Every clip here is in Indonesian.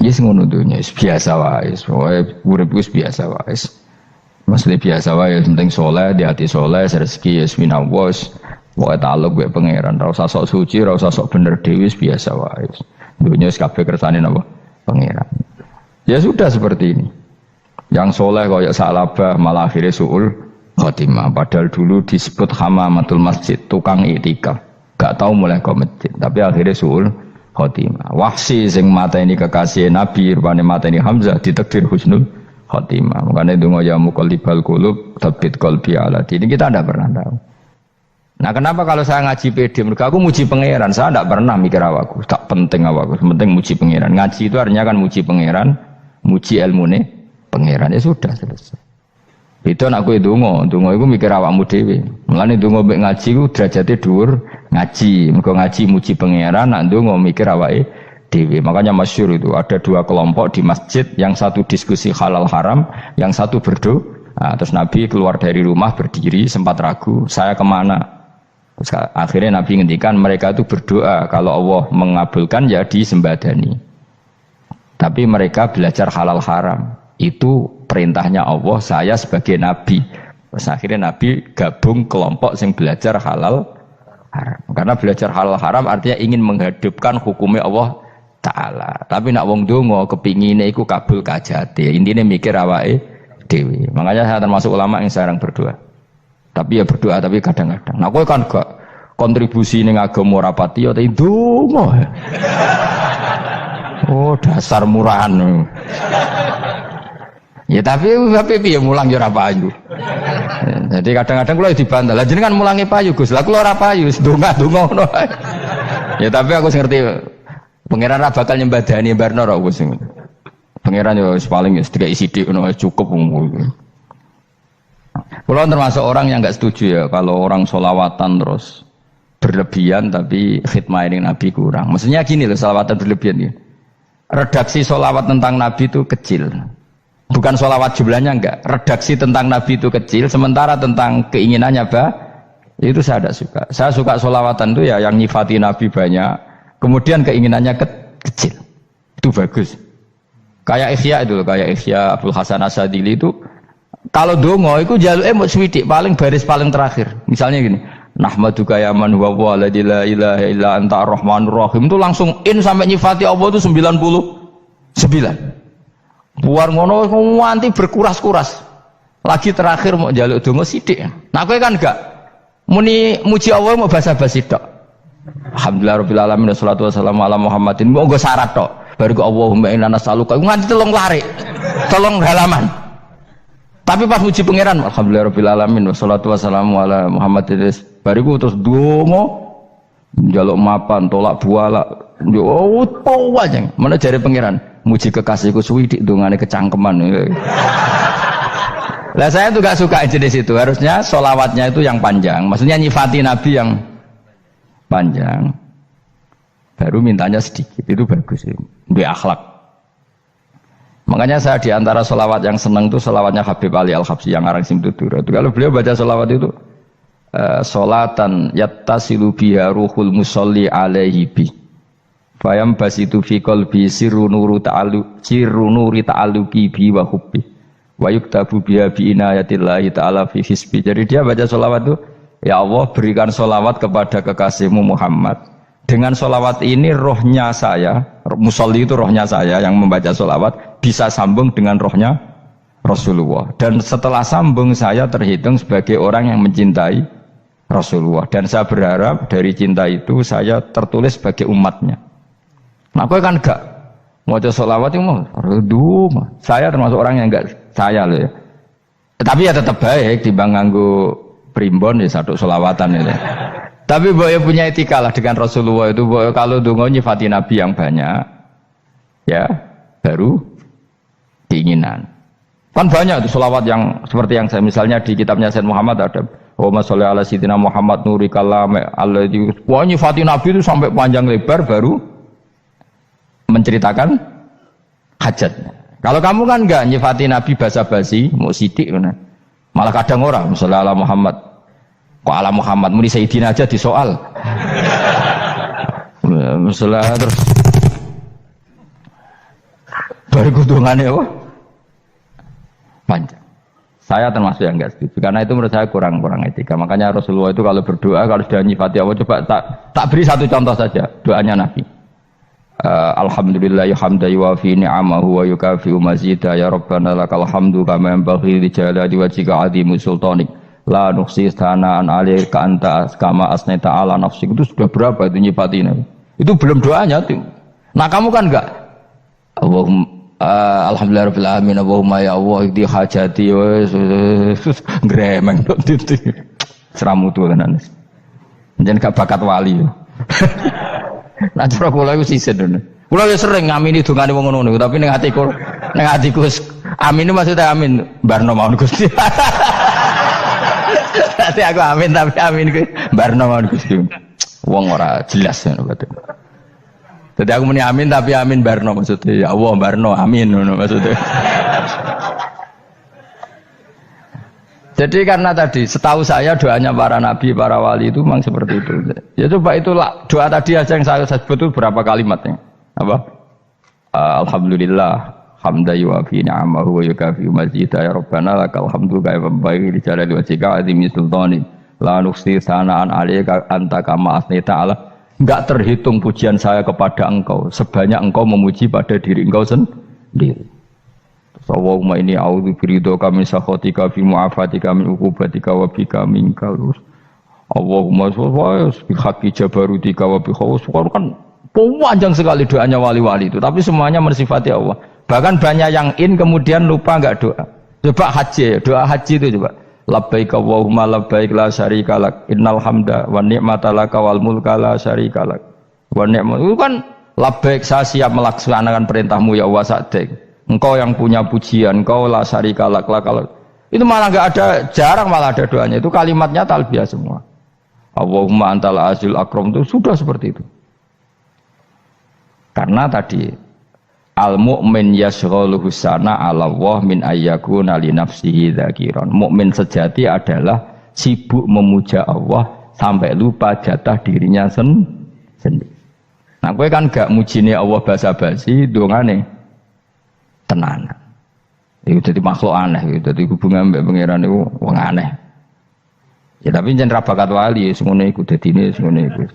Yes ngono dunya biasa wae. Pokoke urip wis biasa wae. Mesti biasa wae penting saleh, di hati saleh, rezeki wis minawos. Pokoke taluk mek pangeran, ora usah sok suci, ora usah sok bener dhewe biasa wae. Dunya wis kabeh kersane napa? Pangeran. Ya sudah seperti ini. Yang soleh kayak Sa'labah malah akhirnya su'ul khotimah. Padahal dulu disebut hamamatul masjid, tukang itikaf. Gak tahu mulai ke masjid, tapi akhirnya su'ul khotimah. Wahsi sing mata ini kekasih Nabi, rupanya mata ini Hamzah ditakdir husnul khotimah. Makanya itu ya muqallibal qulub tsabbit qalbi ala dini. Kita tidak pernah tahu. Nah kenapa kalau saya ngaji PD, mereka aku muji pangeran, saya tidak pernah mikir awakku, tak penting awakku, penting muji pangeran. Ngaji itu artinya kan muji pangeran, muji ilmune pangeran, ya sudah selesai. Itu anak gue dongo itu mikir awakmu dhewe. Mulane dongo mbek ngaji ku derajate dhuwur ngaji, mergo ngaji muji pangeran, nak dongo mikir awake dhewe. Makanya masyhur itu ada dua kelompok di masjid, yang satu diskusi halal haram, yang satu berdoa. Nah, terus Nabi keluar dari rumah berdiri sempat ragu, saya kemana? Terus akhirnya Nabi ngendikan mereka itu berdoa kalau Allah mengabulkan ya disembadani. Tapi mereka belajar halal haram. Itu perintahnya Allah, saya sebagai Nabi. Terus akhirnya Nabi gabung kelompok yang belajar halal haram. Karena belajar halal haram artinya ingin menghidupkan hukumnya Allah Ta'ala. Tapi nak wong dongo kepingine iku kabul kajate. Intine mikir awake dhewe. Makanya saya termasuk ulama yang jarang berdoa. Tapi ya berdoa tapi kadang-kadang. Nah kowe kan gak kontribusi ning agama rapati ya tapi dongo. Oh dasar murahan. Ya tapi piye mulang ya ora payu. Jadi kadang-kadang kula dibantah. Lah jenengan mulangi payu Gus. Lah kula ora payu, donga-donga ngono. Ya tapi aku ngerti pangeran ra bakal nyembadani barno ora Gus. Pangeran ya paling sedikit sithik ngono cukup ngono. Kula termasuk orang yang enggak setuju ya kalau orang sholawatan terus berlebihan tapi khidmah ini Nabi kurang. Maksudnya gini loh, sholawatan berlebihan ya. Redaksi sholawat tentang Nabi itu kecil. Bukan sholawat jumlahnya enggak. Redaksi tentang Nabi itu kecil, sementara tentang keinginannya itu saya tidak suka. Saya suka sholawatan itu ya yang nyifati Nabi banyak, kemudian keinginannya kecil. Itu bagus. Kayak Ihya itu, kayak Ihya Abdul Hasan Asadili itu, kalau dongo itu jaluke mau swidik paling baris paling terakhir. Misalnya gini, nahmaduka ya man huwa waladi la ilaha illa anta ar-rahmanur rahim, itu langsung in sampai nyifati Allah itu 99. Buar ngono nganti berkuras-kuras. Lagi terakhir mau jaluk donga sithik. Nah kowe kan enggak muni muji Allah mau basa-basi tok. Alhamdulillah rabbil alamin wassalatu wassalamu ala Muhammadin. Mau nggo syarat tok. Baru Allahumma inna nas'aluka nganti telung lari. Telung halaman. Tapi pas muji pangeran alhamdulillah rabbil alamin wassalatu wassalamu ala Muhammadin. Bariku terus donga njaluk mapan tolak buala. Yo opo wae. Mana jare pangeran? Muji kekasihku suwidik dongane kecangkeman. Lah saya tuh gak suka jenis itu. Harusnya sholawatnya itu yang panjang. Maksudnya nyifati Nabi yang panjang. Baru mintanya sedikit. Itu bagus. Itu akhlak. Makanya saya diantara sholawat yang senang itu sholawatnya Habib Ali Al-Habsyi yang ngarang Simtudur. Kalau beliau baca sholawat itu sholatan yattasilu biha ruhul musolli alaihi bi. Fayam basitu fi qalbi sirru nuri ta'alluqi bi wa hubbi wa yuktabu biha bi inayatillahi ta'ala fi hisbi. Jadi dia baca sholawat itu, ya Allah berikan sholawat kepada kekasihmu Muhammad. Dengan sholawat ini rohnya saya, musolli itu rohnya saya yang membaca sholawat bisa sambung dengan rohnya Rasulullah. Dan setelah sambung saya terhitung sebagai orang yang mencintai Rasulullah. Dan saya berharap dari cinta itu saya tertulis sebagai umatnya. Nah, aku kan enggak mau sholawat itu mau redu. Saya termasuk orang yang enggak saya loh ya. Tapi ya tetap baik dibanding nganggo primbon ya satu sholawatan ya. Tapi boleh punya etika lah dengan Rasulullah itu. Kalau dongo nyifati Nabi yang banyak, ya baru keinginan. Kan banyak tuh sholawat yang seperti yang saya misalnya di kitabnya Sayyid Muhammad ada. Allahumma sholli ala sayyidina Muhammad nuri kalam alladzi. Wah nyifati Nabi itu sampai panjang lebar baru menceritakan hajatnya. Kalau kamu kan enggak nyifati Nabi basa-basi, mau sidik kan. Malah kadang orang, misalnya ala Muhammad. Kok ala Muhammad muni Sayyidina aja disoal. Misalnya terus Baru kudungannya apa? Panjang. Saya termasuk yang enggak setuju karena itu menurut saya kurang etika. Makanya Rasulullah itu kalau berdoa kalau sudah nyifati Allah, coba tak beri satu contoh saja doanya Nabi. Alhamdulillah hamdan yuwafi ni'amahu wa yukafi'u mazidah ya rabbana lakal hamdu kama yanbaghi li jalali wajhika 'azimi sultanik la nuhsi thana'an 'alaika anta kama asnaita 'ala nafsik. Itu sudah berapa itu nyifati Nabi? Itu belum doanya tuh. Nah kamu kan enggak Allahumma alhamdulillahirabbil alamin Allahumma ya Allah di hajati wis gremeng titik seramu tuh tenan. Jeneng gak bakat wali. Nah cara kula iku sisen ngono. Kula wis sering ngamini dongane wong ngono tapi ning atiku amin maksudnya amin barno mawon Gusti. Dadi aku amin tapi amin ku barno mawon Gusti. Wong ora jelas ngono berarti. Jadi aku muni amin tapi amin barno maksudnya ya Allah barno amin maksudnya. Jadi karena tadi setahu saya doanya para nabi, para wali itu memang seperti itu. Ya coba itulah doa tadi aja yang saya sebut itu berapa kalimatnya? Apa? Alhamdulillah hamdan yuwafi ni'amahu wa yukafi'u mazidah ya rabbana lakal hamdu kama yanbaghi li jalali wajhika 'azimi sultanik la nuhsi thana'an 'alaika anta kama asnaita 'ala. Enggak terhitung pujian saya kepada engkau sebanyak engkau memuji pada diri engkau sendiri. Allahumma inni a'udzu biridhoka min sakhatika fi mu'afatika min uqubatika wa bika minkal. Allahumma sholli bi haqqi jabarutika wa bi khawfika. Kan panjang sekali doanya wali-wali itu, tapi semuanya mensifati Allah. Bahkan banyak yang kemudian lupa enggak doa. Coba haji, doa haji itu coba. Labbaik Allahumma labbaik la syarika lak innal hamda wa ni'mata laka wal mulka la syarika lak wa ni'mat. Itu kan labbaik saya siap melaksanakan perintahmu ya Allah sa'dik. Engkau yang punya pujian, engkau la syarika lak lakal. Itu malah enggak ada, jarang malah ada doanya. Itu kalimatnya talbiyah semua. Allahumma antal azil akram itu sudah seperti itu. Karena tadi al-mu'min yashghaluhu sana 'ala Allah min ayyakuna li nafsihi dzakiran. Mukmin sejati adalah sibuk memuja Allah sampai lupa jatah dirinya sendiri. Nah, kowe kan gak mujine Allah basa-basi, dongane tenanan. Itu jadi makhluk aneh, itu jadi hubungan mbek pangeran itu wong aneh. Ya tapi jen ra bakat wali, semono iku dadine semono iku.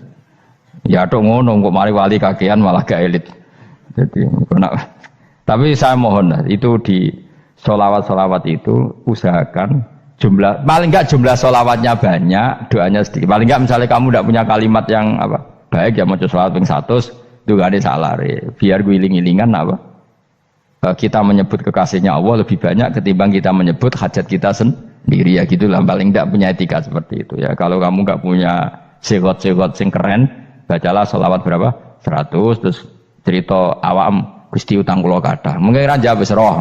Ya tok ngono kok mari wali kakean malah gak elit. Jadi, tapi saya mohon itu di sholawat itu usahakan jumlah paling enggak jumlah sholawatnya banyak, doanya sedikit. Paling enggak misalnya kamu tidak punya kalimat yang apa baik ya mau sholawat ping 100 itu gak ada salah. Biar guling-gilingan apa kita menyebut kekasihnya Allah lebih banyak ketimbang kita menyebut hajat kita sendiri ya gitulah. Paling enggak punya etika seperti itu ya. Kalau kamu enggak punya segot-segot sing keren, bacalah sholawat berapa 100 terus cerita awam Gusti utang kula kathah. Mungkin ra jawab wis roh.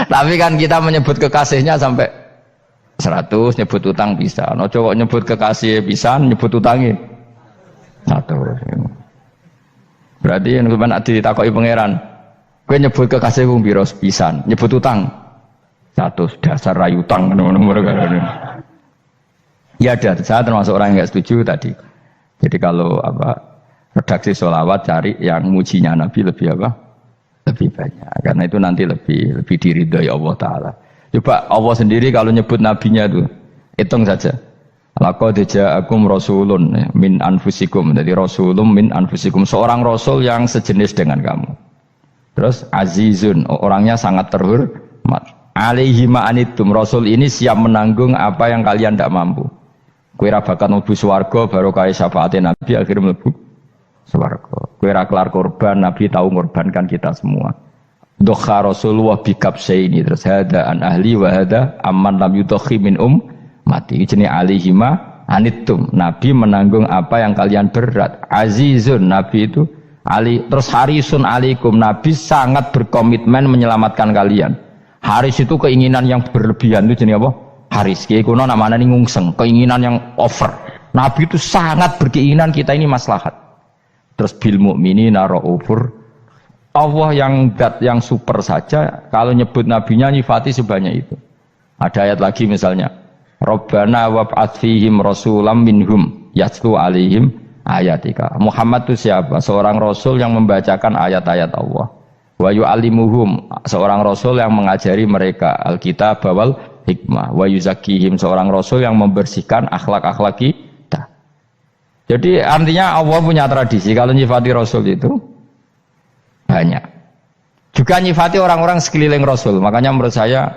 Tapi kan kita menyebut kekasihnya sampai 100, nyebut utang bisa. No cowok nyebut kekasih pisan, nyebut utangnya 100. Berarti yang sampeyan ditakoki pangeran, kowe nyebut kekasih wong pira pisan, nyebut utang 100, dasar rayu utang ngono-ngono. Ya ada, saya termasuk orang yang nggak setuju tadi. Jadi kalau redaksi sholawat cari yang mujinya Nabi lebih lebih banyak, karena itu nanti lebih diridhoi Allah Taala. Coba Allah sendiri kalau nyebut nabinya itu hitung saja. Laqad ja'akum rasulun min anfusikum. Jadi rasulun min anfusikum, seorang rasul yang sejenis dengan kamu. Terus azizun, orangnya sangat terhormat. Alaihi ma'anitum, rasul ini siap menanggung apa yang kalian tidak mampu. Kowe ra bakal mlebu swarga barokah syafaate Nabi akhirnya mlebu swarga. Kowe ra kelar korban, Nabi tahu mengorbankan kita semua. Dokha Rasulullah bikabsaini terus hada an ahli wa hada amman lam yudokhi min mati. Jenenge alihima anittum. Nabi menanggung apa yang kalian berat. Azizun, Nabi itu ali terus harisun alaikum. Nabi sangat berkomitmen menyelamatkan kalian. Haris itu keinginan yang berlebihan itu jenenge apa? Haris, kiai kuno namanya ini ngungseng, keinginan yang over. Nabi itu sangat berkeinginan kita ini maslahat. Terus bil mukminina raufur. Allah yang super saja kalau nyebut nabinya nyifati sebanyak itu. Ada ayat lagi misalnya, Rabbana wab'ats fihim rasulam minhum yatlu alaihim ayatika. Muhammad itu siapa? Seorang rasul yang membacakan ayat-ayat Allah. Wa yu'allimuhum, seorang rasul yang mengajari mereka alkitab wal hikmah. Wa yuzakkihim, seorang rasul yang membersihkan akhlak-akhlak kita. Jadi artinya Allah punya tradisi kalau nyifati rasul itu banyak. Juga nyifati orang-orang sekeliling rasul. Makanya menurut saya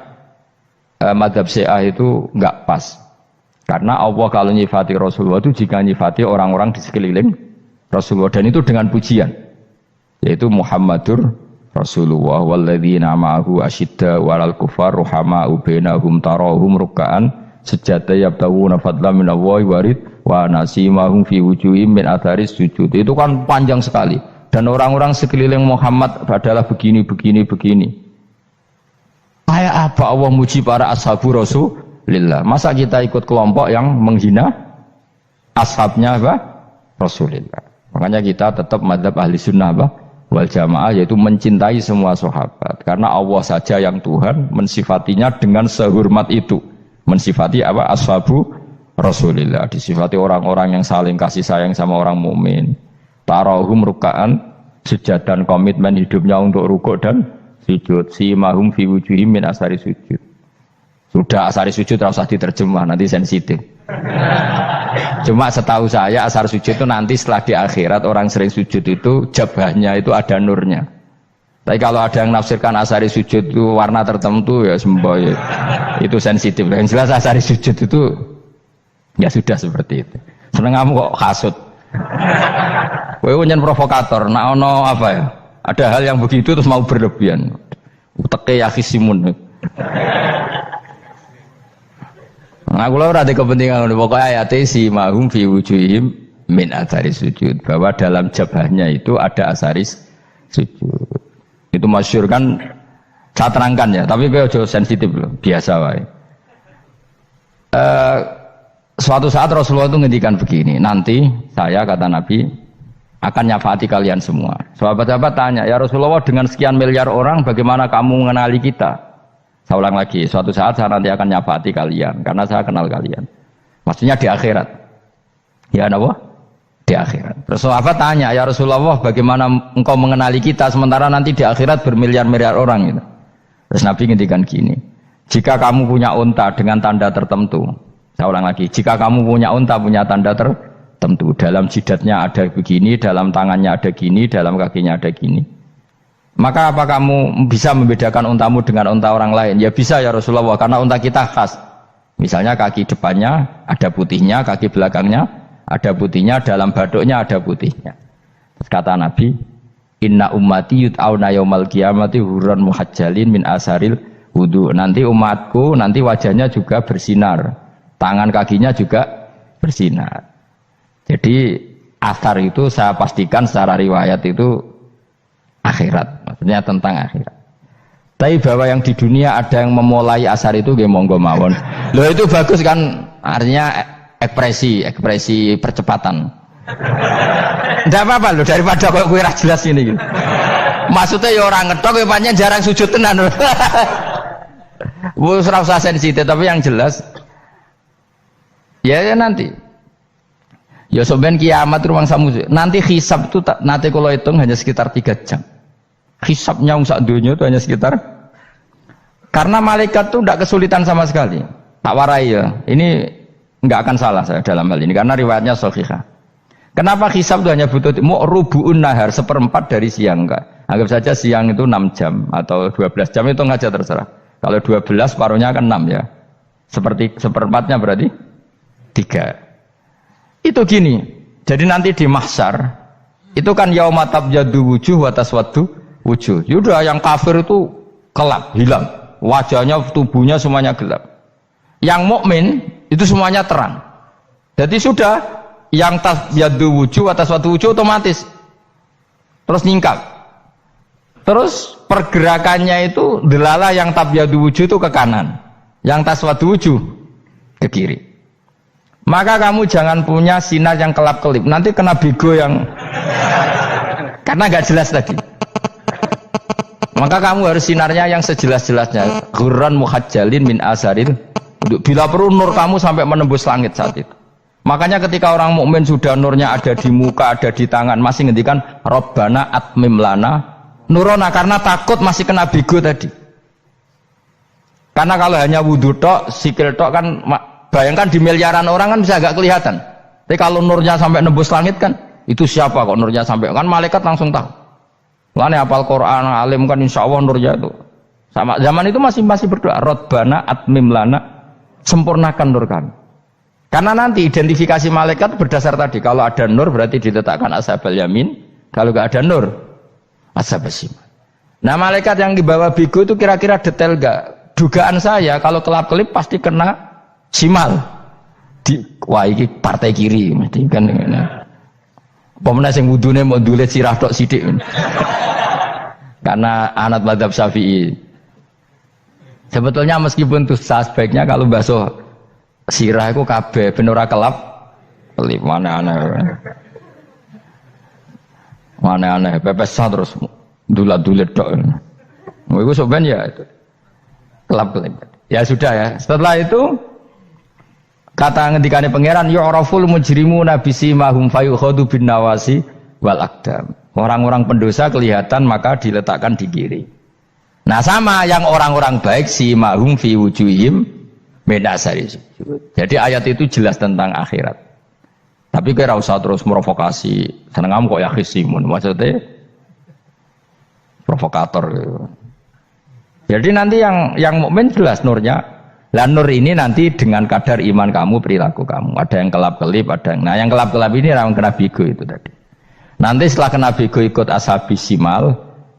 madhab Syiah itu enggak pas. Karena Allah kalau nyifati Rasulullah itu jika nyifati orang-orang di sekeliling Rasulullah, dan itu dengan pujian, yaitu Muhammadur Rasulullah walladzina ma'ahu asyidda walal kufar ruhama'u bainahum tarahum ruk'an sujada yabtaguna fadlan minallahi warid wa nasimahum fi wujuhim min atharis sujud. Itu kan panjang sekali, dan orang-orang sekeliling Muhammad adalah begini. Kayak apa Allah muji para ashabu Rasulillah? Masa kita ikut kelompok yang menghina ashabnya apa? Rasulillah. Makanya kita tetap madzhab ahli sunnah apa? Wal jamaah, yaitu mencintai semua sahabat. Karena Allah saja yang Tuhan mensifatinya dengan sehormat itu. Mensifati apa? Ashabu Rasulillah. Disifati orang-orang yang saling kasih sayang sama orang mukmin. Tarahum ruk'an, sujud dan komitmen hidupnya untuk rukuk dan sujud. Simahum fi wujuhim min asari sujud. Sudah asari sujud tidak usah diterjemah, nanti sensitif. Cuma setahu saya asar sujud itu nanti setelah di akhirat orang sering sujud itu jabahnya itu ada nurnya. Tapi kalau ada yang nafsirkan asari sujud itu warna tertentu ya semboy, itu sensitif. Yang jelas asari sujud itu ya sudah seperti itu. Seneng kamu kok hasut. Kowe nyen provokator, nak ono apa ya? Ada hal yang begitu terus mau berlebihan. Uteke ya khisimun. Nah, kalau ada kepentingan pokoknya ayat si mahum fi wujuhim min athari sujud, bahwa dalam jabahnya itu ada asaris sujud. Itu masyhur kan, saya terangkan ya, tapi gue jauh sensitif loh, biasa wae. Suatu saat Rasulullah itu ngendikan begini, nanti saya kata Nabi akan nyafaati kalian semua. Sahabat-sahabat tanya, ya Rasulullah dengan sekian miliar orang bagaimana kamu mengenali kita? Saya ulang lagi, suatu saat saya nanti akan nyafaati kalian, karena saya kenal kalian. Maksudnya di akhirat. Ya apa? Di akhirat. Terus sahabat tanya, ya Rasulullah bagaimana engkau mengenali kita, sementara nanti di akhirat bermiliar-miliar orang gitu. Terus Nabi ngendikan gini, jika kamu punya unta dengan tanda tertentu, saya ulang lagi, jika kamu punya unta punya tanda tertentu, dalam jidatnya ada begini, dalam tangannya ada gini, dalam kakinya ada gini, maka apa kamu bisa membedakan untamu dengan unta orang lain? Ya bisa ya Rasulullah, karena unta kita khas. Misalnya kaki depannya ada putihnya, kaki belakangnya ada putihnya, dalam baduknya ada putihnya. Terus kata Nabi, inna ummati yut'auna yaumal qiyamati hurran muhajjalin min asaril wudu. Nanti umatku nanti wajahnya juga bersinar, tangan kakinya juga bersinar. Jadi asar itu saya pastikan secara riwayat itu akhirat, maksudnya tentang akhirat. Tapi bahwa yang di dunia ada yang memulai asar itu nggih monggo mawon. Loh itu bagus kan, artinya ekspresi percepatan. Ndak apa-apa loh, daripada kok kowe ra jelas ini gitu. Maksudnya ya orang ngetok kowe pancen jarang sujud tenan. Wis ora usah sensitif, tapi yang jelas ya nanti. Ya soben kiamat ruang samu. Nanti hisab itu nanti kalau hitung hanya sekitar 3 jam. Hisabnya sak dunia itu hanya sekitar, karena malaikat itu tidak kesulitan sama sekali. Tak warai ya. Ini enggak akan salah saya dalam hal ini karena riwayatnya sahihah. Kenapa hisab itu hanya butuh rubu'un nahar, 1/4 dari siang enggak? Anggap saja siang itu 6 jam atau 12 jam, itu aja terserah. Kalau 12 paruhnya kan 6 ya. Seperti 1/4-nya berarti 3. Itu gini, jadi nanti di mahsyar itu kan yauma tabyaddu wujuh wa taswaddu wujuh. Yaudah yang kafir itu gelap, hilang, wajahnya, tubuhnya semuanya gelap. Yang mukmin itu semuanya terang. Jadi sudah yang tabyaddu wujuh wa taswaddu wujuh otomatis terus nyingkap. Terus pergerakannya itu delala yang tabyaddu wujuh itu ke kanan, yang taswaddu wujuh ke kiri. Maka kamu jangan punya sinar yang kelap-kelip, nanti kena bego yang karena gak jelas tadi. Maka kamu harus sinarnya yang sejelas-jelasnya, ghurran muhajjalin min asaril. Bila perlu nur kamu sampai menembus langit saat itu. Makanya ketika orang mukmin sudah nurnya ada di muka, ada di tangan, masih ngendikan Rabbana atmim lana nurona, karena takut masih kena bigo tadi. Karena kalau hanya wudhu tok, sikil tok kan, bayangkan di miliaran orang kan bisa agak kelihatan. Tapi kalau nurnya sampai nembus langit kan, itu siapa kok nurnya sampai, kan malaikat langsung tahu. Lane hafal Quran, alim kan insya Allah nurnya itu. Sama zaman itu masih berdoa, Rabbana atmim lana, sempurnakan nur kami. Karena nanti identifikasi malaikat berdasar tadi, kalau ada nur berarti diletakkan ashabal yamin, kalau nggak ada nur ashabal shimal. Nah malaikat yang dibawa bigo itu kira-kira detail nggak? Dugaan saya kalau kelap-kelip pasti kena shimal. Wah ini partai kiri, mesti kan. Pemenang yang wudhunya mau dulet sirah tok sidik. Karena anak madzhab Syafi'i. Sebetulnya meskipun itu sebaiknya kalau basuh sirah itu kabeh ben ora kelip mana aneh pepes terus dulat-dulit tok. Iku soben ya itu. Kelip. Ya sudah ya. Setelah itu kata ngendikane pangeran yu'raful mujrimuna bisimahum fayukhadu bin nawasi wal aqdam. Orang-orang pendosa kelihatan maka diletakkan di kiri. Nah sama yang orang-orang baik simahum fi wujuhihim menasari. Jadi ayat itu jelas tentang akhirat. Tapi kira usah terus provokasi. Seneng kamu kok ya khisimun. Maksudnya provokator. Gitu. Jadi nanti yang mukmin jelas nurnya. Lah nur ini nanti dengan kadar iman kamu, perilaku kamu. Ada yang kelap-kelip, ada yang. Nah yang kelap-kelip ini orang kena bigo itu tadi. Nanti setelah kena bigo ikut ashabis simal,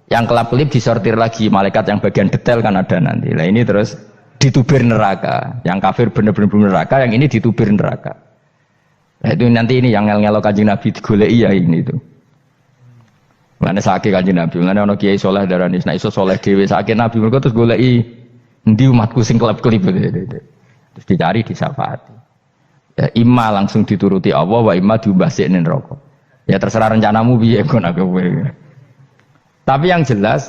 yang kelap-kelip disortir lagi malaikat yang bagian detail kan ada nanti. Lah ini terus ditubir neraka, yang kafir bener-bener neraka, yang ini ditubir neraka. Nah itu nanti ini yang ngel-ngelok Kanjeng Nabi digoleki ya ini itu. Mana sakit Kanjeng Nabi, mana ono kiai soleh darani, nah iso soleh dhewe sakit Nabi mergo terus goleki endi umatku sing kelep-kelip terus dicari disyafaati. Ya imma langsung dituruti Allah, wa imma diumbasine neraka. Ya terserah rencanamu piye kon aku. Tapi yang jelas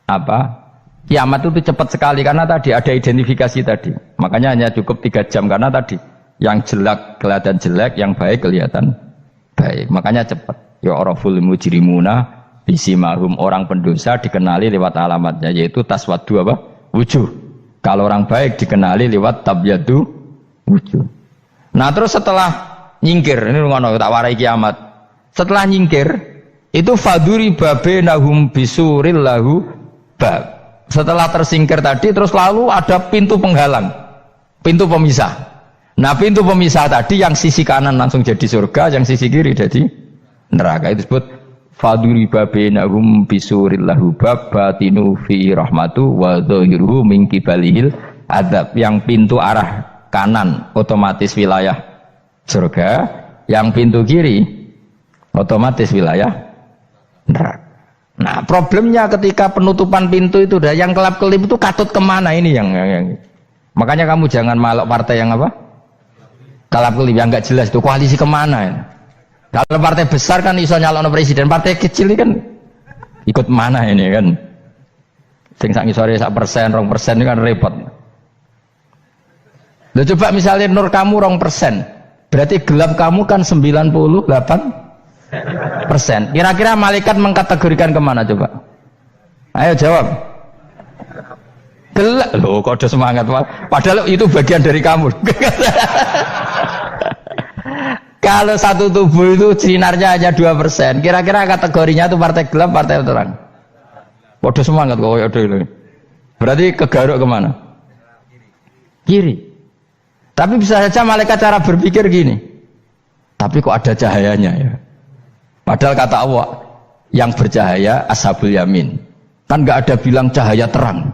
apa? Kiamat itu cepat sekali karena tadi ada identifikasi tadi. Makanya hanya cukup 3 jam karena tadi yang jelek kelihatan jelek, yang baik kelihatan baik. Makanya cepat. Ya araful mujrimuna bisimahum, orang pendosa dikenali lewat alamatnya yaitu taswaddu apa? Wujuh. Kalau orang baik dikenali lewat tabyadu wujuh. Nah, terus setelah nyingkir, ini ngono tak warai kiamat. Setelah nyingkir itu faduri babenahum bisuril lahu bab. Setelah tersingkir tadi terus lalu ada pintu penghalang, pintu pemisah. Nah pintu pemisah tadi yang sisi kanan langsung jadi surga, yang sisi kiri jadi neraka. Itu disebut faduri babenahum bisuril lahu bab batinu fi rahmatu wa dhahiruhu min qibalihil adzab. Yang pintu arah kanan otomatis wilayah surga, yang pintu kiri otomatis wilayah neraka. Nah problemnya ketika penutupan pintu itu dah yang kelap-kelip itu katut kemana ini yang makanya kamu jangan malok partai yang apa kelap-kelip yang nggak jelas itu koalisi kemana ya? Kalau partai besar kan iso nyalon presiden, partai kecil ini kan ikut mana ini kan sing sak ngisore 1%, 2% ini kan repot. Loh coba misalnya nur kamu 2%, berarti gelap kamu kan 98%. Kira-kira malaikat mengkategorikan kemana coba? Ayo jawab. Gelap. Loh kok ada semangat Pak. Padahal itu bagian dari kamu. Kalau satu tubuh itu sinarnya hanya 2%, kira-kira kategorinya itu partai gelap, partai terang. Waduh semangat kok ada ini. Berarti kegaruk kemana? Kiri. Tapi bisa saja malaikat cara berpikir gini. Tapi kok ada cahayanya ya? Padahal kata Allah yang bercahaya ashabul yamin. Kan nggak ada bilang cahaya terang.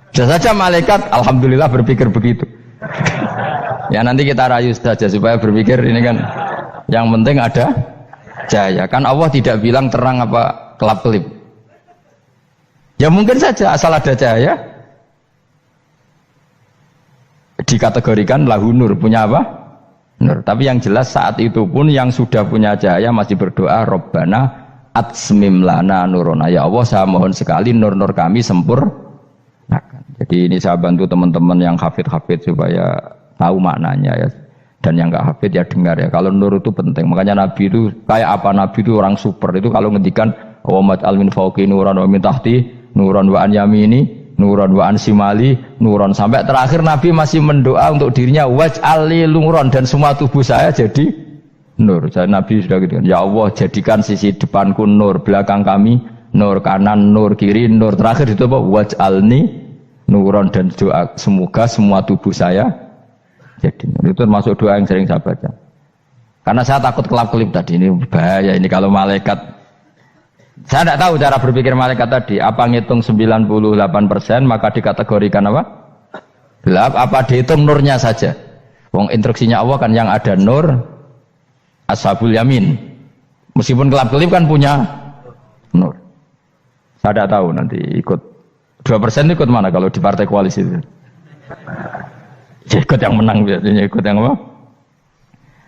Bisa saja malaikat alhamdulillah berpikir begitu. Ya nanti kita rayu saja supaya berpikir ini kan yang penting ada cahaya. Kan Allah tidak bilang terang apa kelap-kelip. Ya mungkin saja asal ada cahaya dikategorikan lahu nur, punya apa? Nur. Tapi yang jelas saat itu pun yang sudah punya cahaya masih berdoa Rabbana atsmim lana nurona. Ya Allah saya mohon sekali nur-nur kami sempurnakan. Jadi ini saya bantu teman-teman yang hafid-hafid supaya tahu maknanya ya. Dan yang nggak hafid ya dengar ya. Kalau nur itu penting. Makanya Nabi itu kayak apa? Nabi itu orang super. Itu kalau ngendikan Muhammad al min fauqi nuran wa min tahti nuran wa an yamini nuran wa an simali nuran, sampai terakhir Nabi masih mendoa untuk dirinya waj'al li nuran, dan semua tubuh saya jadi nur. Jadi Nabi sudah gitu kan. Ya Allah, jadikan sisi depanku nur, belakang kami nur, kanan nur, kiri nur. Terakhir itu apa? Waj'alni nuran, dan doa semoga semua tubuh saya jadi nur. Itu termasuk doa yang sering saya baca. Karena saya takut kelap-kelip tadi, ini bahaya ini kalau malaikat. Saya tidak tahu cara berpikir malaikat tadi. Apa ngitung 98% maka dikategorikan apa? Gelap. Apa dihitung nurnya saja? Wong instruksinya Allah kan yang ada nur ashabul yamin. Meskipun kelap-kelip kan punya nur. Saya tidak tahu nanti ikut 2% ikut mana kalau di partai koalisi itu. Ya, ikut yang menang biasanya, ikut yang apa?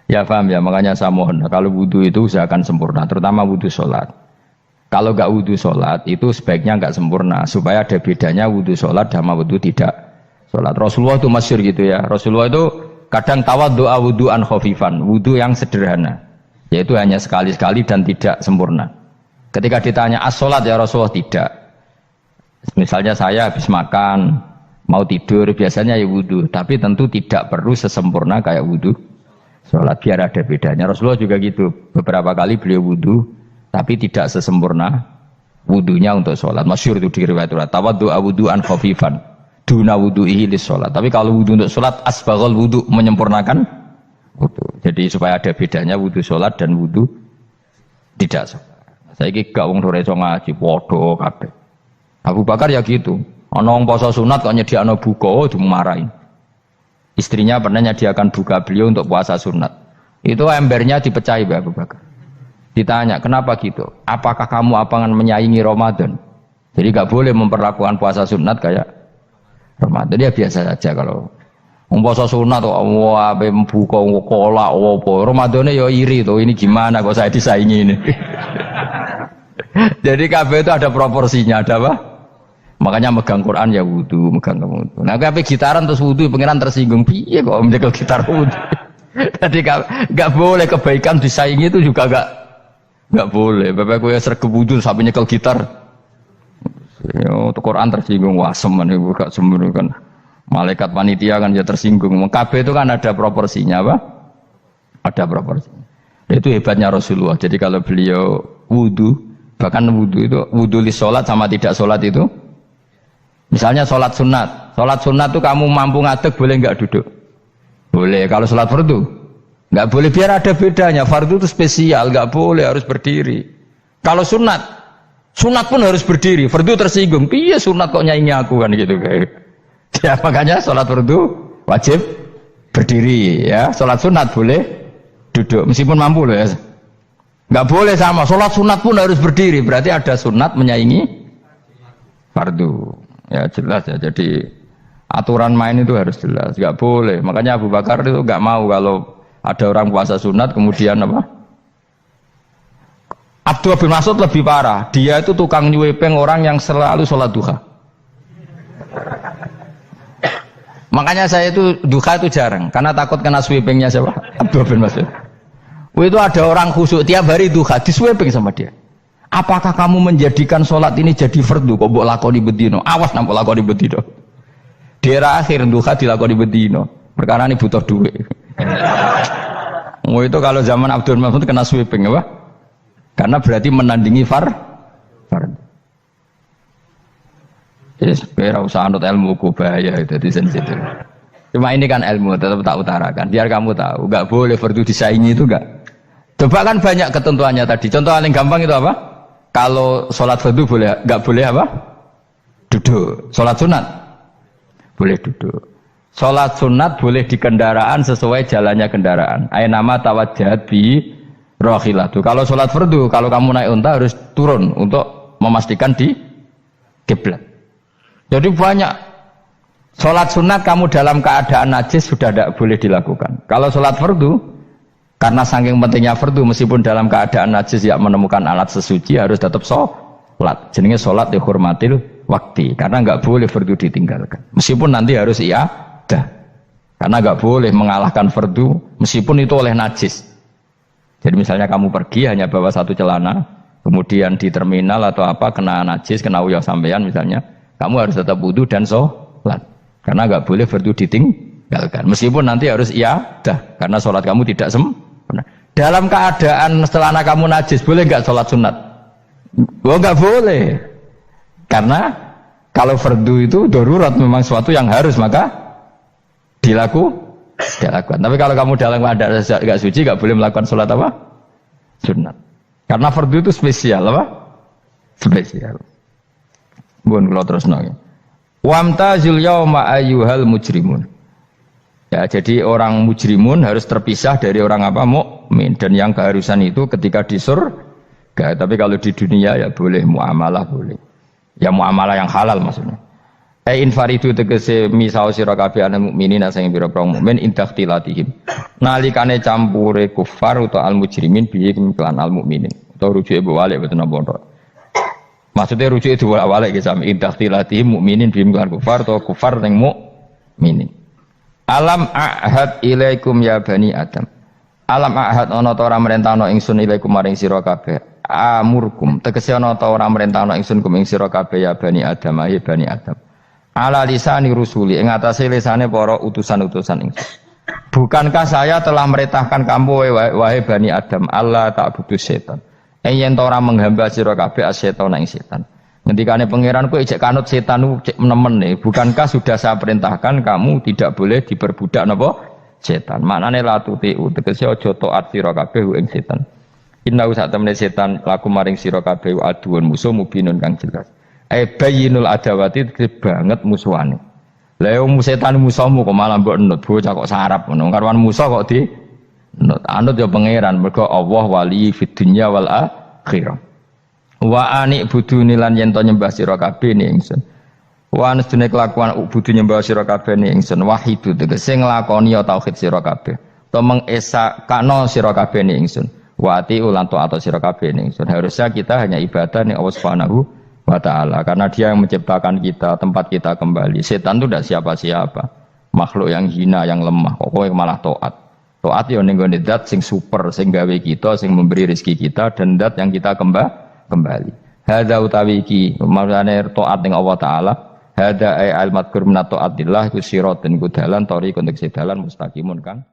Ya paham ya, makanya saya mohon kalau wudhu itu usahakan sempurna, terutama wudhu sholat. Kalau nggak wudhu sholat itu sebaiknya nggak sempurna, supaya ada bedanya wudhu sholat sama wudhu tidak sholat. Rasulullah itu masyhur gitu ya. Rasulullah itu kadang tawaddu'a wudhu'an khafifan, wudhu yang sederhana, yaitu hanya sekali-sekali dan tidak sempurna. Ketika ditanya as-sholat ya Rasulullah, tidak. Misalnya saya habis makan, mau tidur, biasanya ya wudhu, tapi tentu tidak perlu sesempurna kayak wudhu sholat, biar ada bedanya. Rasulullah juga gitu, beberapa kali beliau wudhu tapi tidak sesempurna wudunya untuk sholat. Masyhur itu di riwayat tawaddu'a wudhu'an khafifan duna wudhu'ihi lis sholat. Tapi kalau wudhu untuk sholat asbaghal wudhu, menyempurnakan wudhu. Jadi supaya ada bedanya wudhu sholat dan wudhu tidak sholat. Saya gak wong sore iso ngaji podo kabeh. Abu Bakar ya gitu. Ana wong poso sunat kok nyediakno buka dimarahin. Istrinya pernah nyediakan buka beliau untuk puasa sunat. Itu embernya dipecahi Abu Bakar. Ditanya, kenapa gitu? Apakah kamu akan menyaingi Ramadan? Jadi gak boleh memperlakukan puasa sunat kayak Ramadan. Dia biasa saja kalau puasa sunat wah buka kolak apa. Ramadannya ya iri tuh, ini gimana kok saya disaingi ini. Jadi kabeh itu ada proporsinya, ada apa? Makanya megang Quran ya wudu, megang wudu. Nah kabeh gitaran terus wudu, pengiran tersinggung. Piye kok menjegal gitar wudu? Jadi gak boleh kebaikan disaingi, itu juga gak boleh. Bapak gue sergap wudu sampai nyekel gitar. Yo Quran tersinggung, wah semen ibu gak semen kan. Malaikat panitia kan ya tersinggung. Kabeh itu kan ada proporsinya apa? Ada proporsinya. Itu hebatnya Rasulullah. Jadi kalau beliau wudu, bahkan wudu itu wudu li sholat sama tidak sholat itu. Misalnya sholat sunat itu kamu mampu ngadeg boleh nggak duduk? Boleh. Kalau sholat fardu nggak boleh, biar ada bedanya. Fardu itu spesial, nggak boleh, harus berdiri. Kalau sunat pun harus berdiri. Fardu tersinggung, iya sunat kok nyaingi aku kan gitu kayak. Ya makanya sholat fardu wajib berdiri ya. Sholat sunat boleh duduk meskipun mampu loh ya. Nggak boleh sama. Sholat sunat pun harus berdiri. Berarti ada sunat menyaingi fardu. Ya jelas ya. Jadi aturan main itu harus jelas. Nggak boleh. Makanya Abu Bakar itu nggak mau kalau ada orang puasa sunat kemudian apa? Abdullah bin Mas'ud lebih parah. Dia itu tukang nyuwepeng orang yang selalu sholat duha. Makanya saya itu duha itu jarang karena takut kena sweepingnya siapa? Abdullah bin Mas'ud. Itu ada orang khusyuk tiap hari duha disweeping sama dia. Apakah kamu menjadikan sholat ini jadi fardu? Kok mbok lakoni bedino? Awas nampak lakoni bedino. Di era akhir duha dilakoni bedino. Perkara ini butuh duit. Itu kalau zaman Abdul Mas'ud kena sweeping apa? Karena berarti menandingi fardu. Yes, kira usah anut ilmu ku bahaya itu di sensitif. Cuma ini kan ilmu tetap tak utarakan. Biar kamu tahu, nggak boleh fardu disaingi itu nggak. Coba kan banyak ketentuannya tadi. Contoh paling gampang itu apa? Kalau sholat fardu boleh, nggak boleh apa? Duduk. Sholat sunat boleh duduk. Sholat sunat boleh di kendaraan sesuai jalannya kendaraan. Aynama tawajjahat bi rohilatu. Kalau sholat fardu, kalau kamu naik unta harus turun untuk memastikan di kiblat. Jadi banyak sholat sunat kamu dalam keadaan najis sudah tidak boleh dilakukan. Kalau sholat fardu, karena saking pentingnya fardu, meskipun dalam keadaan najis ya menemukan alat sesuci harus tetap sholat. Jenenge sholat dihormatil waktu, karena nggak boleh fardu ditinggalkan. Meskipun nanti harus iya dah. Karena nggak boleh mengalahkan fardu meskipun itu oleh najis. Jadi misalnya kamu pergi hanya bawa satu celana, kemudian di terminal atau apa kena najis, kena uyah sampean misalnya, kamu harus tetap wudu dan sholat. Karena nggak boleh fardu ditinggalkan. Meskipun nanti harus dah, karena sholat kamu tidak sempurna. Dalam keadaan celana kamu najis, boleh nggak sholat sunat? Oh nggak boleh. Karena kalau fardu itu darurat memang suatu yang harus maka dilakukan. Tapi kalau kamu dalam keadaan nggak suci, nggak boleh melakukan sholat apa? Sunat. Karena fardu itu spesial apa? Spesial. Bun kalau terus nanya. Wamtazul yauma ayyuhal mujrimun. Ya, jadi orang mujrimun harus terpisah dari orang apa? Mukmin. Dan yang keharusan itu ketika di surga. Tapi kalau di dunia ya boleh muamalah boleh. Ya muamalah yang halal maksudnya. Infaridu tegese misau sira kabeh ana mukminin sing pira-pira mukmin indahtilatihim. Nalikane campure kufar utawa al mujrimin bi iklan al mukminin. Utawa rujuke balik boten napa. Maksudnya rujuke diwalek ge sami indahtilatihim mukminin bi iklan kufar utawa kufar ning mukminin. Alam ahad ilaikum ya bani Adam. Alam ahad ana ta ora merentano ingsun ilaikum maring sira kabeh. Amurkum tegese ana ta ora merentano ingsun kum ing sira kabeh ya bani Adam ya bani Adam. Ala lisani rusuli ing atase lisane para utusan-utusan ingsun. Bukankah saya telah merintahkan kamu wahai Bani Adam Allah ta'budu setan. Yen ora menghamba sira kabeh asetan ing setan. Ngendikane pangeranku ijek kanut setan cek nemen nih. Bukankah sudah saya perintahkan kamu tidak boleh diperbudak napa setan. Maknane la tutiu tegese aja taat sira kabeh ing setan. Inna sak temene setan laku maring sira kabeh aduun musuh mubinun kang jelas. Bayinul adawati banget musuhane. Lah yo setan musuhmu kok malah mbok nut bocah kok sarap ngono. Karuan musuh kok di nut. Anut yo pangeran mergo Allah wali fid dunya wal akhirah. Wa ani buduni lan yen to nyembah sira kabeh ni ingsun. Wa anstune kelakuan budu nyembah sira kabeh ni ingsun wahidu tegese nglakoni tauhid sira kabeh. To mengesakno sira kabeh ni ingsun. Wa ati ulan to atau sira kabeh ni ingsun. Harusnya kita hanya ibadah ning Allah Subhanahu wa ta'ala karena dia yang menciptakan kita, tempat kita kembali. Setan itu tidak siapa-siapa, makhluk yang hina, yang lemah. Pokoknya malah taat ya ning gone zat sing super, sing gawe kita, sing memberi rezeki kita dan zat yang kita kembali. Hadza utawi iki maksudane taat ning Allah taala. Hadza ay al madkur min taatillah iku siratun ku dalan tori kontek sedalan mustaqimun kan.